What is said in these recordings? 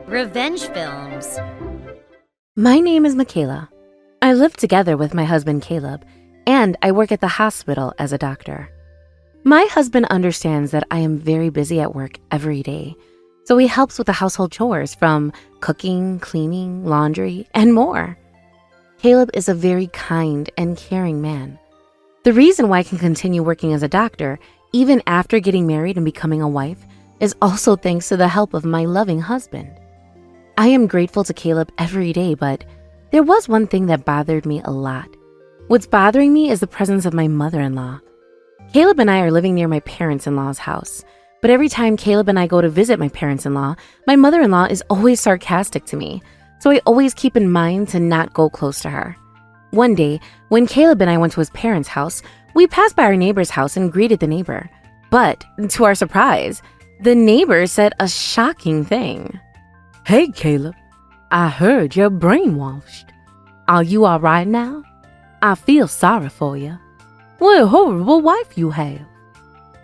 Revenge films. My name is Michaela. I live together with my husband Caleb, and I work at the hospital as a doctor. My husband understands that I am very busy at work every day, so he helps with the household chores from cooking, cleaning, laundry, and more. Caleb is a very kind and caring man. The reason why I can continue working as a doctor, even after getting married and becoming a wife, is also thanks to the help of my loving husband. I am grateful to Caleb every day, but there was one thing that bothered me a lot. What's bothering me is the presence of my mother-in-law. Caleb and I are living near my parents-in-law's house, but every time Caleb and I go to visit my parents-in-law, my mother-in-law is always sarcastic to me, so I always keep in mind to not go close to her. One day, when Caleb and I went to his parents' house, we passed by our neighbor's house and greeted the neighbor. But, to our surprise, the neighbor said a shocking thing. Hey, Caleb, I heard you're brainwashed. Are you all right now? I feel sorry for you. What a horrible wife you have.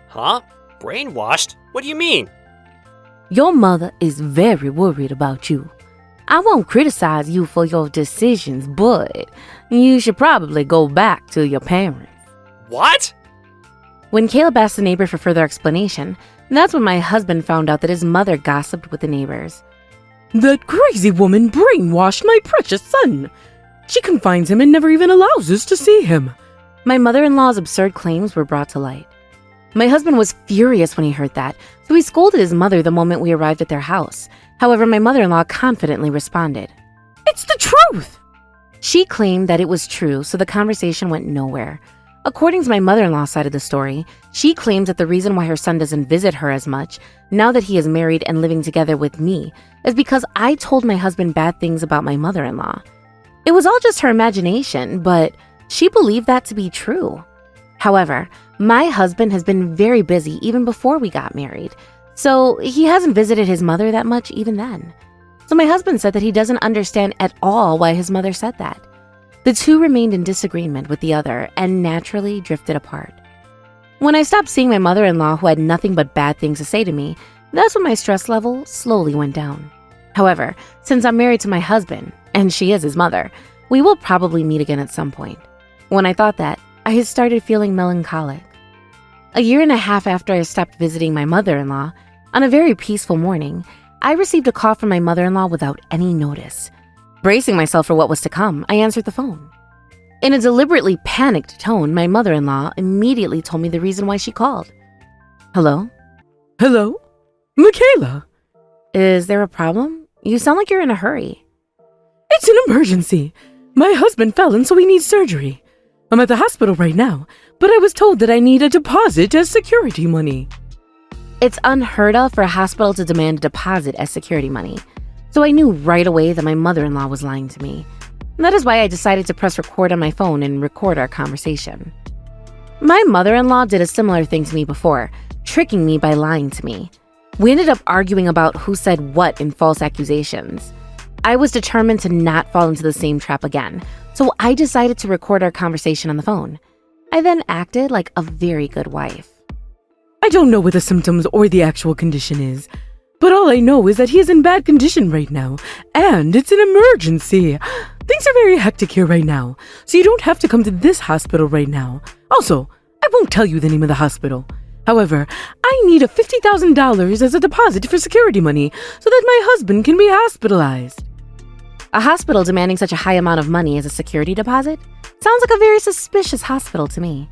Huh? Brainwashed? What do you mean? Your mother is very worried about you. I won't criticize you for your decisions, but you should probably go back to your parents. What? When Caleb asked the neighbor for further explanation, that's when my husband found out that his mother gossiped with the neighbors. That crazy woman brainwashed my precious son. She confines him and never even allows us to see him. My mother-in-law's absurd claims were brought to light. My husband was furious when he heard that, so he scolded his mother the moment we arrived at their house. However, my mother-in-law confidently responded, It's the truth! She claimed that it was true, so the conversation went nowhere. According to my mother-in-law's side of the story, she claims that the reason why her son doesn't visit her as much, now that he is married and living together with me, is because I told my husband bad things about my mother-in-law. It was all just her imagination, but she believed that to be true. However, my husband has been very busy even before we got married, so he hasn't visited his mother that much even then. So my husband said that he doesn't understand at all why his mother said that. The two remained in disagreement with the other and naturally drifted apart. When I stopped seeing my mother-in-law, who had nothing but bad things to say to me, that's when my stress level slowly went down. However, since I'm married to my husband, and she is his mother, we will probably meet again at some point. When I thought that, I had started feeling melancholic. A year and a half after I stopped visiting my mother-in-law, on a very peaceful morning, I received a call from my mother-in-law without any notice. Bracing myself for what was to come, I answered the phone. In a deliberately panicked tone, my mother-in-law immediately told me the reason why she called. Hello? Hello? Michaela? Is there a problem? You sound like you're in a hurry. It's an emergency. My husband fell and so he needs surgery. I'm at the hospital right now, but I was told that I need a deposit as security money. It's unheard of for a hospital to demand a deposit as security money, so I knew right away that my mother-in-law was lying to me. That is why I decided to press record on my phone and record our conversation. My mother-in-law did a similar thing to me before, tricking me by lying to me. We ended up arguing about who said what in false accusations. I was determined to not fall into the same trap again, so I decided to record our conversation on the phone. I then acted like a very good wife. I don't know what the symptoms or the actual condition is, but all I know is that he is in bad condition right now, and it's an emergency. Things are very hectic here right now, so you don't have to come to this hospital right now. Also, I won't tell you the name of the hospital. However, I need a $50,000 as a deposit for security money so that my husband can be hospitalized. A hospital demanding such a high amount of money as a security deposit? Sounds like a very suspicious hospital to me.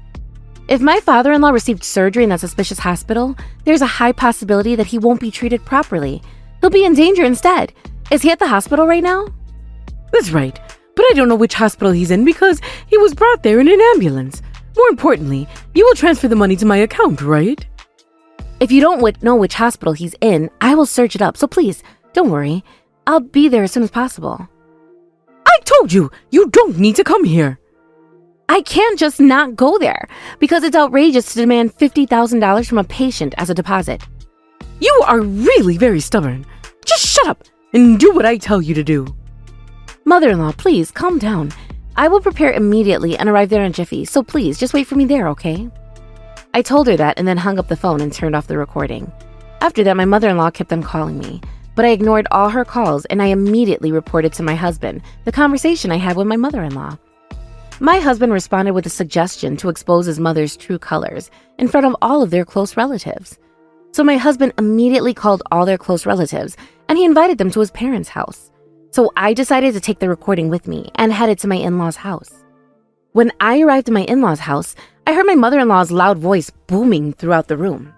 If my father-in-law received surgery in that suspicious hospital, there's a high possibility that he won't be treated properly. He'll be in danger instead. Is he at the hospital right now? That's right, but I don't know which hospital he's in because he was brought there in an ambulance. More importantly, you will transfer the money to my account, right? If you don't know which hospital he's in, I will search it up, so please, don't worry. I'll be there as soon as possible. I told you, you don't need to come here. I can't just not go there, because it's outrageous to demand $50,000 from a patient as a deposit. You are really very stubborn. Just shut up and do what I tell you to do. Mother-in-law, please, calm down. I will prepare immediately and arrive there in a jiffy, so please, just wait for me there, okay? I told her that and then hung up the phone and turned off the recording. After that, my mother-in-law kept on calling me, but I ignored all her calls and I immediately reported to my husband the conversation I had with my mother-in-law. My husband responded with a suggestion to expose his mother's true colors in front of all of their close relatives. So my husband immediately called all their close relatives and he invited them to his parents' house. So I decided to take the recording with me and headed to my in-laws' house. When I arrived at my in-laws' house, I heard my mother-in-law's loud voice booming throughout the room.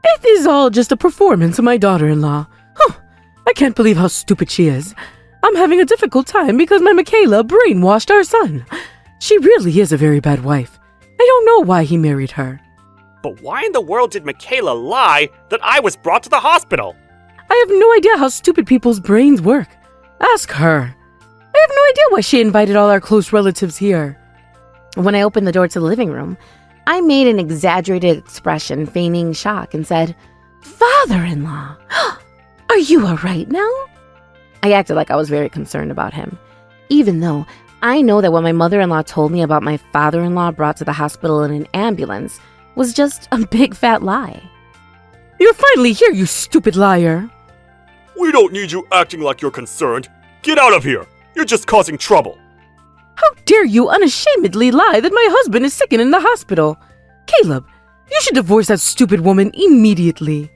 It is all just a performance of my daughter-in-law. I can't believe how stupid she is. I'm having a difficult time because my Michaela brainwashed our son. She really is a very bad wife. I don't know why he married her. But why in the world did Michaela lie that I was brought to the hospital? I have no idea how stupid people's brains work. Ask her. I have no idea why she invited all our close relatives here. When I opened the door to the living room, I made an exaggerated expression feigning shock and said, "Father-in-law, are you all right now?" I acted like I was very concerned about him, even though I know that what my mother-in-law told me about my father-in-law brought to the hospital in an ambulance was just a big fat lie. You're finally here, you stupid liar. We don't need you acting like you're concerned. Get out of here. You're just causing trouble. How dare you unashamedly lie that my husband is sick and in the hospital? Caleb, you should divorce that stupid woman immediately.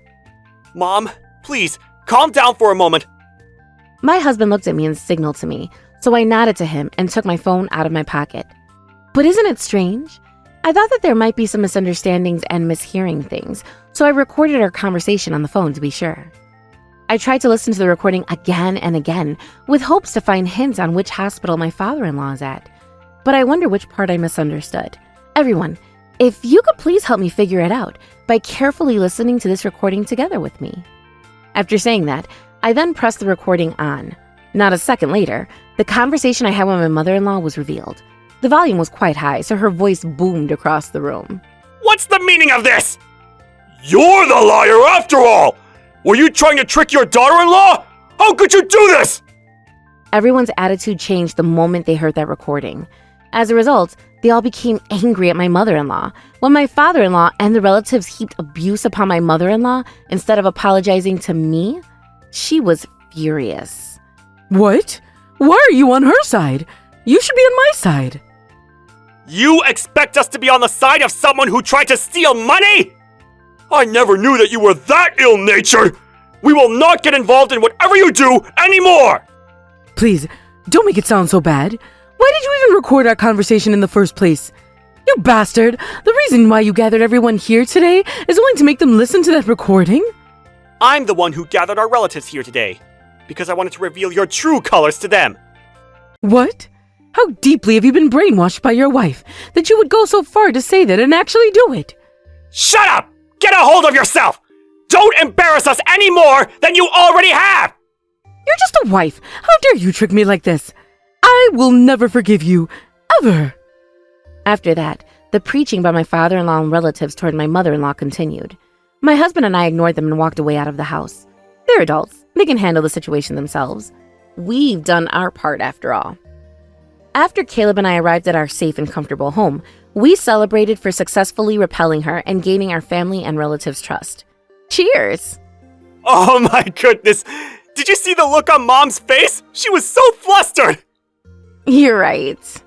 Mom, please, calm down for a moment. My husband looked at me and signaled to me, so I nodded to him and took my phone out of my pocket. But isn't it strange? I thought that there might be some misunderstandings and mishearing things, so I recorded our conversation on the phone to be sure. I tried to listen to the recording again and again with hopes to find hints on which hospital my father-in-law is at. But I wonder which part I misunderstood. Everyone, if you could please help me figure it out by carefully listening to this recording together with me. After saying that, I then pressed the recording on. Not a second later, the conversation I had with my mother-in-law was revealed. The volume was quite high, so her voice boomed across the room. What's the meaning of this? You're the liar after all! Were you trying to trick your daughter-in-law? How could you do this? Everyone's attitude changed the moment they heard that recording. As a result, they all became angry at my mother-in-law. When my father-in-law and the relatives heaped abuse upon my mother-in-law instead of apologizing to me, she was furious. What? Why are you on her side? You should be on my side. You expect us to be on the side of someone who tried to steal money? I never knew that you were that ill-natured! We will not get involved in whatever you do anymore! Please, don't make it sound so bad. Why did you even record our conversation in the first place? You bastard! The reason why you gathered everyone here today is only to make them listen to that recording? I'm the one who gathered our relatives here today, because I wanted to reveal your true colors to them. What? How deeply have you been brainwashed by your wife that you would go so far to say that and actually do it? Shut up! Get a hold of yourself! Don't embarrass us any more than you already have! You're just a wife. How dare you trick me like this? I will never forgive you, ever. After that, the preaching by my father-in-law and relatives toward my mother-in-law continued. My husband and I ignored them and walked away out of the house. They're adults. They can handle the situation themselves. We've done our part after all. After Caleb and I arrived at our safe and comfortable home, we celebrated for successfully repelling her and gaining our family and relatives' trust. Cheers! Oh my goodness! Did you see the look on Mom's face? She was so flustered! You're right.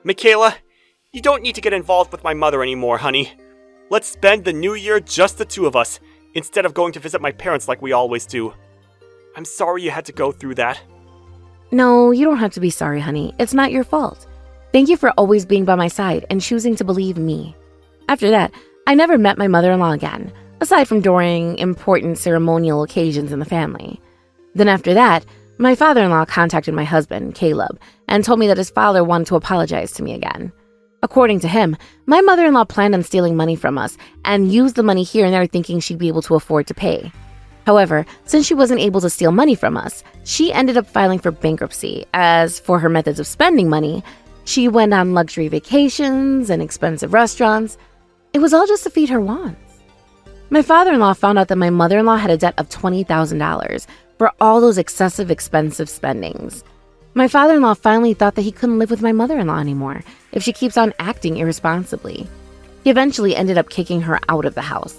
Michaela, you don't need to get involved with my mother anymore, honey. Let's spend the new year just the two of us, instead of going to visit my parents like we always do. I'm sorry you had to go through that. No, you don't have to be sorry, honey. It's not your fault. Thank you for always being by my side and choosing to believe me. After that, I never met my mother-in-law again, aside from during important ceremonial occasions in the family. Then after that, my father-in-law contacted my husband, Caleb, and told me that his father wanted to apologize to me again. According to him, my mother-in-law planned on stealing money from us and used the money here and there thinking she'd be able to afford to pay. However, since she wasn't able to steal money from us, she ended up filing for bankruptcy. As for her methods of spending money, she went on luxury vacations and expensive restaurants. It was all just to feed her wants. My father-in-law found out that my mother-in-law had a debt of $20,000 for all those excessive expensive spendings. My father-in-law finally thought that he couldn't live with my mother-in-law anymore if she keeps on acting irresponsibly. He eventually ended up kicking her out of the house.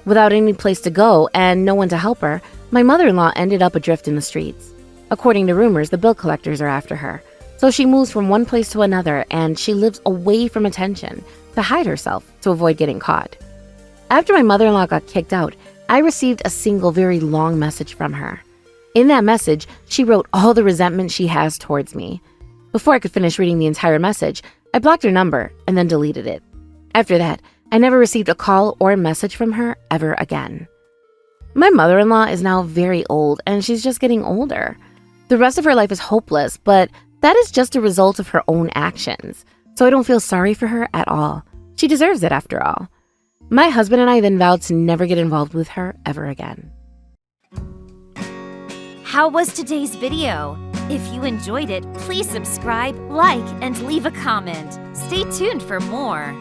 Without any place to go and no one to help her, my mother-in-law ended up adrift in the streets. According to rumors, the bill collectors are after her. So she moves from one place to another and she lives away from attention to hide herself to avoid getting caught. After my mother-in-law got kicked out, I received a single very long message from her. In that message, she wrote all the resentment she has towards me. Before I could finish reading the entire message, I blocked her number and then deleted it. After that, I never received a call or a message from her ever again. My mother-in-law is now very old and she's just getting older. The rest of her life is hopeless, but that is just a result of her own actions. So I don't feel sorry for her at all. She deserves it after all. My husband and I then vowed to never get involved with her ever again. How was today's video? If you enjoyed it, please subscribe, like, and leave a comment. Stay tuned for more.